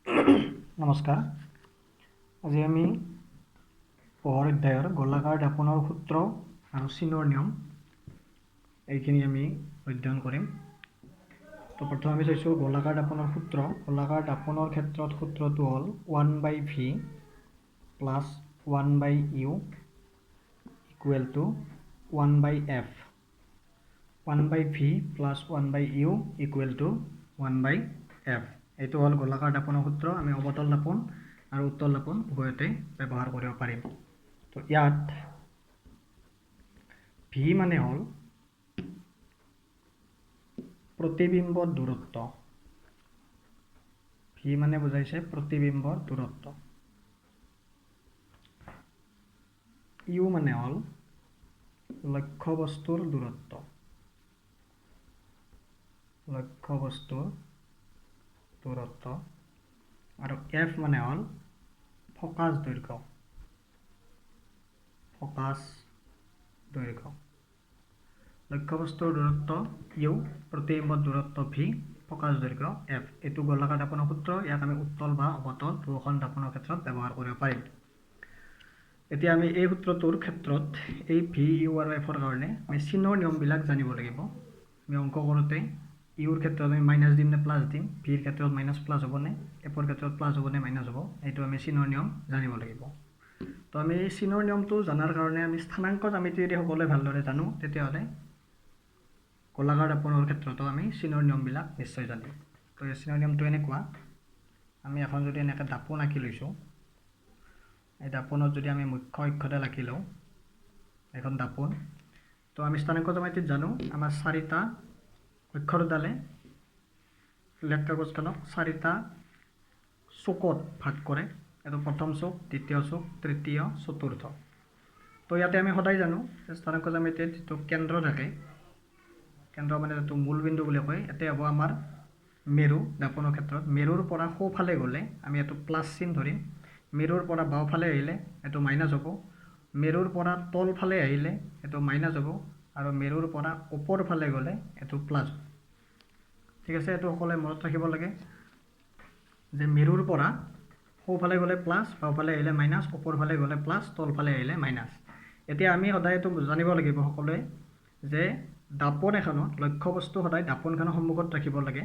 নমস্কাৰ। আজি আমি পোহৰ অধ্যায়ৰ গোলাকাৰ দাপনৰ সূত্ৰ আৰু চিনৰ নিয়ম এইখিনি আমি অধ্যয়ন কৰিম। তো প্ৰথমে আমি চাইছোঁ গোলাকাৰ দাপনৰ সূত্ৰ। গোলাকাৰ দাপনৰ ক্ষেত্ৰত সূত্ৰটো হ'ল 1/v plus 1/u equal to 1/f। 1/v plus 1/u equal to 1/f। এইটো হ'ল গোলাকাৰ দাপনৰ সূত্ৰ। আমি অৱতল দাপন আৰু উত্তল দাপন উভয়তে ব্যৱহাৰ কৰিব পাৰিম। তো ইয়াত v মানে হ'ল প্ৰতিবিম্বৰ দূৰত্ব। v মানে বুজাইছে প্ৰতিবিম্বৰ দূৰত্ব। u মানে হ'ল লক্ষ্যবস্তুৰ দূৰত্ব। লক্ষ্যবস্তুৰ দূৰত্ব আৰু f মানে হ'ল ফকাচ দৈৰ্ঘ্য। ফকাচ দৈৰ্ঘ্য। লক্ষ্যবস্তুৰ দূৰত্ব u, প্ৰতিবিম্বৰ দূৰত্ব v, ফকাচ দৈৰ্ঘ্য f। এইটো গোলাকাৰ দাপনৰ সূত্ৰ। ইয়াক আমি উত্তল বা অৱতল দুয়োখন দাপনৰ ক্ষেত্ৰত ব্যৱহাৰ কৰিব পাৰিম। এতিয়া আমি এই সূত্ৰটোৰ ক্ষেত্ৰত এই v, u আৰু f ৰ কাৰণে আমি চিনৰ নিয়মবিলাক জানিব লাগিব। আমি অংক কৰোঁতে ইউৰ ক্ষেত্ৰত আমি মাইনাছ দিম নে প্লাছ দিম, ভিৰ ক্ষেত্ৰত মাইনাছ প্লাছ হ'বনে, এফৰ ক্ষেত্ৰত প্লাছ হ'ব নে মাইনাছ হ'ব, এইটো আমি চিনৰ নিয়ম জানিব লাগিব। তো আমি এই চিনৰ নিয়মটো জনাৰ কাৰণে আমি স্থানাংক জ্যামিতি যদি সকলোৱে ভালদৰে জানো, তেতিয়াহ'লে গোলাকাৰ দাপনৰ ক্ষেত্ৰতো আমি চিনৰ নিয়মবিলাক নিশ্চয় জানিম। তো এই চিনৰ নিয়মটো এনেকুৱা, আমি এখন যদি এনেকৈ দাপোন আঁকি লৈছোঁ, এই দাপোনত যদি আমি মুখ্য অক্ষডাল আঁকি লওঁ, এখন দাপোন, তো আমি স্থানাংক জ্যামিতিত জানো আমাৰ চাৰিটা অক্ষৰডালে লেখ কাগজখনক চাৰিটা চুকত ভাগ কৰে। এইটো প্ৰথম চুক, দ্বিতীয় চুক, তৃতীয়, চতুৰ্থ। তো ইয়াতে আমি সদায় জানো যে স্থানাংক জ্যামিতিত যিটো কেন্দ্ৰ থাকে, কেন্দ্ৰ মানে যিটো মূলবিন্দু বুলি কয়, ইয়াতে হ'ব আমাৰ মেৰু। দাপনৰ ক্ষেত্ৰত মেৰুৰ পৰা সোঁফালে গ'লে আমি এইটো প্লাছ চিন ধৰিম, মেৰুৰ পৰা বাওঁফালে আহিলে এইটো মাইনাছ হ'ব, মেৰুৰ পৰা তলফালে আহিলে এইটো মাইনাছ হ'ব, আৰু মেৰুৰ পৰা ওপৰ ফালে গ'লে এইটো প্লাছ হ'ব। ঠিক আছে, এইটো সকলোৱে মনত ৰাখিব লাগে যে মেৰুৰ পৰা সোঁফালে গ'লে প্লাছ, বাওঁফালে আহিলে মাইনাছ, ওপৰফালে গ'লে প্লাছ, তলফালে আহিলে মাইনাছ। এতিয়া আমি সদায় এইটো জানিব লাগিব সকলোৱে যে দাপোন এখনত লক্ষ্যবস্তু সদায় দাপোনখনৰ সন্মুখত ৰাখিব লাগে।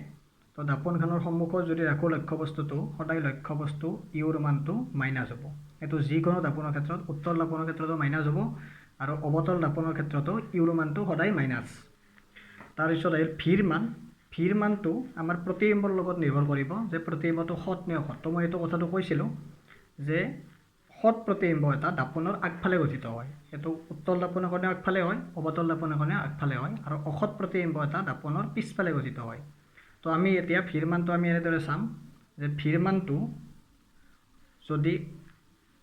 তো দাপোনখনৰ সন্মুখত যদি ৰাখোঁ লক্ষ্যবস্তুটো, সদায় লক্ষ্যবস্তু ইউৰ মানটো মাইনাছ হ'ব। এইটো যিকোনো দাপোনৰ ক্ষেত্ৰত, উত্তল দাপনৰ ক্ষেত্ৰতো মাইনাছ হ'ব আৰু অৱতল দাপনৰ ক্ষেত্ৰতো ইউৰ মানটো সদায় মাইনাছ। তাৰপিছত আহিল ভিৰ মান। ভিৰ মানটো আমাৰ প্ৰতিবিম্বৰ লগত নিৰ্ভৰ কৰিব যে প্ৰতিবিম্বটো সৎ নে অসৎ। তো মই এইটো কথাটো কৈছিলোঁ যে সৎ প্ৰতিবিম্ব এটা দাপোনৰ আগফালে গঠিত হয়। এইটো উত্তল দাপোনৰ কাৰণে আগফালে হয়, অৱতল দাপোনৰ কাৰণে আগফালে হয়, আৰু অসৎ প্ৰতিবিম্ব এটা দাপোনৰ পিছফালে গঠিত হয়। তো আমি এতিয়া ভিৰ মানটো আমি এনেদৰে চাম যে ভিৰ মানটো যদি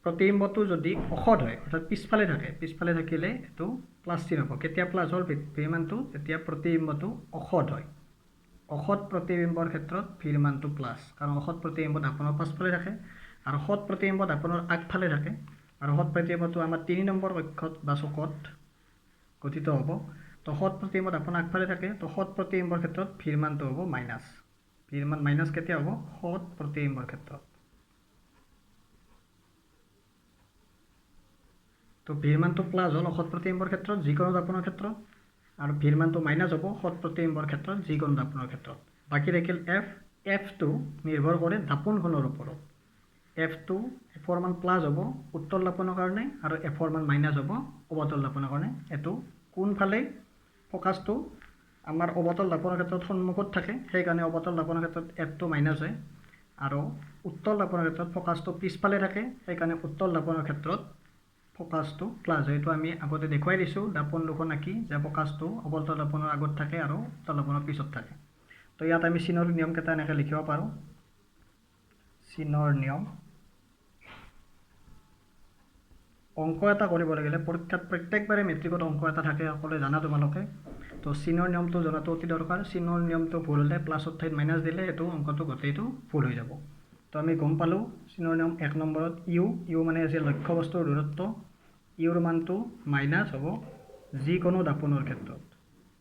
প্ৰতিবিম্বটো যদি অসৎ হয়, অৰ্থাৎ পিছফালে থাকে, পিছফালে থাকিলে এইটো প্লাছ চিন হ'ব। কেতিয়া প্লাছ হ'ল ভিৰ মানটো? যেতিয়া প্ৰতিবিম্বটো অসৎ হয়। অসৎ প্ৰতিবিম্বৰ ক্ষেত্ৰত ভিৰ মানটো প্লাছ, কাৰণ অসৎ প্ৰতিবিম্ব দাপোনৰ পাছফালে থাকে আৰু সৎ প্ৰতিবিম্ব দাপোনৰ আগফালে থাকে, আৰু সৎ প্ৰতিবিম্বটো আমাৰ 3 নম্বৰ কক্ষত বা চুকত গঠিত হ'ব। তো সৎ প্ৰতিবিম্ব দাপোনৰ আগফালে থাকে, তো সৎ প্ৰতিবিম্বৰ ক্ষেত্ৰত ভিৰ মানটো হ'ব মাইনাছ। ভিৰ মান মাইনাছ কেতিয়া হ'ব? সৎ প্ৰতিবিম্বৰ ক্ষেত্ৰত। তো ভিৰ মানটো প্লাছ হ'ল অসৎ প্ৰতিবিম্বৰ ক্ষেত্ৰত, যিকোনো দাপোনৰ ক্ষেত্ৰত, আৰু ভিৰ মানটো মাইনাছ হ'ব সৎ প্ৰতিবিম্বৰ ক্ষেত্ৰত, যিকোনো দাপোনৰ ক্ষেত্ৰত। বাকী থাকিল এফ। এফটো নিৰ্ভৰ কৰে দাপোনখনৰ ওপৰত। এফটো এফৰ মান প্লাছ হ'ব উত্তল দাপোনৰ কাৰণে, আৰু এফৰ মান মাইনাছ হ'ব অৱতল দাপোনৰ কাৰণে। এইটো কোনফালে ফ'কাছটো আমাৰ অৱতল দাপোনৰ ক্ষেত্ৰত সন্মুখত থাকে, সেইকাৰণে অৱতল দাপোনৰ ক্ষেত্ৰত এফটো মাইনাছ হয়, আৰু উত্তল দাপোনৰ ক্ষেত্ৰত ফ'কাছটো পিছফালে থাকে, সেইকাৰণে উত্তল দাপোনৰ ক্ষেত্ৰত ফ'কাছটো প্লাছ হয়। এইটো আমি আগতে দেখুৱাই দিছোঁ দাপোন দুখন আঁকি, যে ফ'কাছটো অৱতল দাপোনৰ আগত থাকে আৰু উত্তল দাপোনৰ পিছত থাকে। তো ইয়াত আমি চিনৰ নিয়মকেইটা এনেকৈ লিখিব পাৰোঁ। চিনৰ নিয়ম। অংক এটা কৰিব লাগিলে পৰীক্ষাত প্ৰত্যেকবাৰে মেট্ৰিকত অংক এটা থাকে, সকলোৱে জানা তোমালোকে। তো চিনৰ নিয়মটো জনাটো অতি দৰকাৰ। চিনৰ নিয়মটো ভুল হ'লে প্লাছৰ ঠাইত মাইনাছ দিলে সেইটো অংকটো গোটেইটো ভুল হৈ যাব। তো আমি গম পালোঁ চিনৰ নিয়ম 1 নম্বৰত ইউ মানে হৈছে লক্ষ্যবস্তুৰ দূৰত্ব। ইউৰ মানটো মাইনাছ হ'ব যিকোনো দাপোনৰ ক্ষেত্ৰত,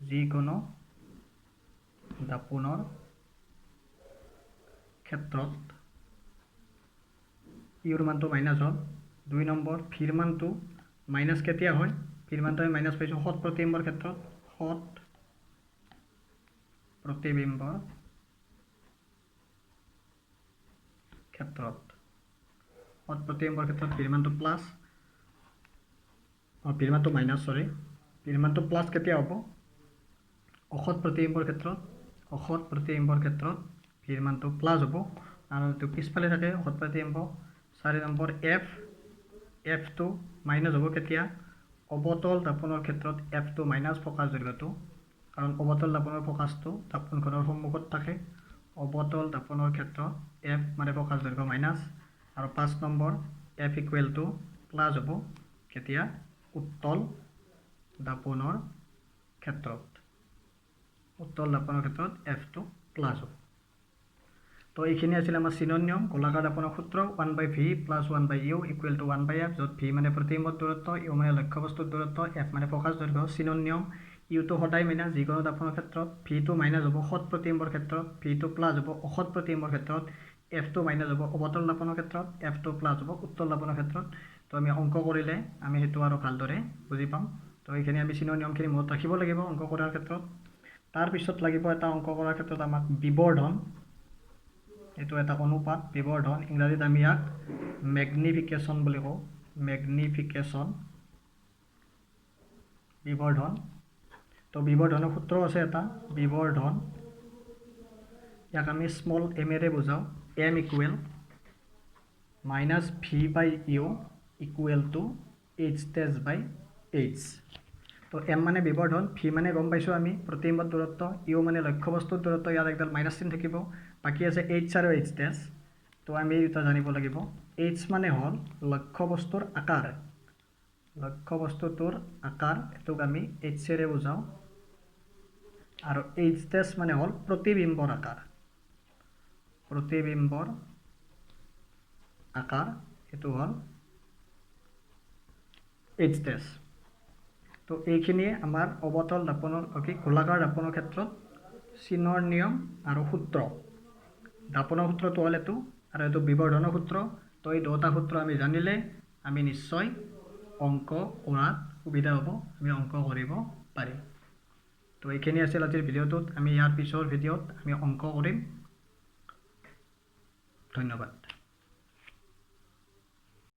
যিকোনো দাপোনৰ ক্ষেত্ৰত ইউৰ মানটো মাইনাছ হ'ল 2 নম্বৰ ভিৰ মানটো মাইনাছ কেতিয়া হয় ভিৰ মানটো আমি মাইনাছ পাইছোঁ সৎ প্ৰতিবিম্বৰ ক্ষেত্ৰত সৎ প্ৰতিবিম্বৰ ক্ষেত্ৰত সৎ প্ৰতিবিম্বৰ ক্ষেত্ৰত ভিৰ মানটো প্লাছ ভিৰ মানটো মাইনাছ ভিৰ মানটো প্লাছ কেতিয়া হ'ব অসৎ প্ৰতিবিম্বৰ ক্ষেত্ৰত ভিৰ মানটো প্লাছ হ'ব আৰু এইটো পিছফালে থাকে অসৎ প্ৰতিবিম্ব 4 নম্বৰ এফটো মাইনাছ হ'ব কেতিয়া অবতল দাপনৰ ক্ষেত্ৰত এফটো মাইনাছ ফকাছ দৈৰ্ঘ্যটো কাৰণ অবতল দাপনৰ ফকাছটো দাপনখনৰ সন্মুখত থাকে অবতল দাপনৰ ক্ষেত্ৰত এফ মানে ফকাছ দৈৰ্ঘ্য মাইনাছ আৰু 5 number F equal to plus হ'ব কেতিয়া উত্তল দাপনৰ ক্ষেত্ৰত এফটো প্লাছ হ'ব তো এইখিনি আছিল আমাৰ চিনৰ নিয়ম গোলাকাৰ দাপনৰ সূত্র 1/v + 1/u = 1/f য'ত v মানে প্ৰতিবিম্বৰ দূৰত্ব u মানে লক্ষ্যবস্তুৰ দূৰত্ব f মানে ফকাছ দৈৰ্ঘ্য চিনৰ নিয়ম ইউটো সদায় মাইনাছ যিকোনো দাপনৰ ক্ষেত্ৰত ভিটো মাইনাছ হ'ব সৎ প্ৰতিবিম্বৰ ক্ষেত্ৰত ভিটো প্লাছ হ'ব অসৎ প্ৰতিবিম্বৰ ক্ষেত্ৰত এফটো মাইনাছ হ'ব অবতল দাপনৰ ক্ষেত্ৰত এফটো প্লাছ হ'ব উত্তল দাপনৰ ক্ষেত্ৰত তো আমি অংক কৰিলে আমি সেইটো আৰু ভালদৰে বুজি পাম তো এইখিনি আমি চিনৰ নিয়মখিনি মনত ৰাখিব লাগিব অংক কৰাৰ ক্ষেত্ৰত তাৰপিছত লাগিব এটা অংক কৰাৰ ক্ষেত্ৰত আমাক বিবৰ্ধন এইটো এটা অনুপাত বিবৰ্ধন ইংৰাজীত আমি ইয়াক ম্যাগনিফিকেশন বুলি কওঁ ম্যাগনিফিকেশন বিবৰ্ধন তো বিবৰ্ধনৰ সূত্ৰ আছে এটা বিবৰ্ধন ইয়াক আমি স্মল m এৰে বুজাও m = -v/u = h'/h তো m মানে বিবৰ্ধন v মানে গম পাইছোঁ আমি প্ৰতিবিম্বৰ দূৰত্ব u মানে লক্ষ্যবস্তুৰ দূৰত্ব ইয়াত একডাল মাইনাছ চিন থাকিব বাকি আছে h আৰু h'। তো আমি এটা জানিব লাগিব h মানে হ'ল লক্ষ্যবস্তুৰ আকাৰ লক্ষ্যবস্তুটোৰ আকাৰ এটোক আমি h এৰে বুজাও আৰু h' মানে হ'ল প্ৰতিবিম্বৰ আকাৰ এটো হ'ল h'। তো এইখিনিয়ে আমাৰ অবতল দাপনৰ গোলাকাৰ দাপনৰ ক্ষেত্ৰত চিনৰ নিয়ম আৰু সূত্ৰ দাপনৰ সূত্ৰটো হ'ল এইটো আৰু এইটো বিবৰ্ধনৰ সূত্ৰ তো এই দুটা সূত্ৰ আমি জানিলে আমি নিশ্চয় অঙ্ক কৰাত সুবিধা হ'ব আমি অঙ্ক কৰিব পাৰিম তো এইখিনি আছিল আজিৰ ভিডিঅ'টোত আমি ইয়াৰ পিছৰ ভিডিঅ'ত আমি অঙ্ক কৰিম ধন্যবাদ।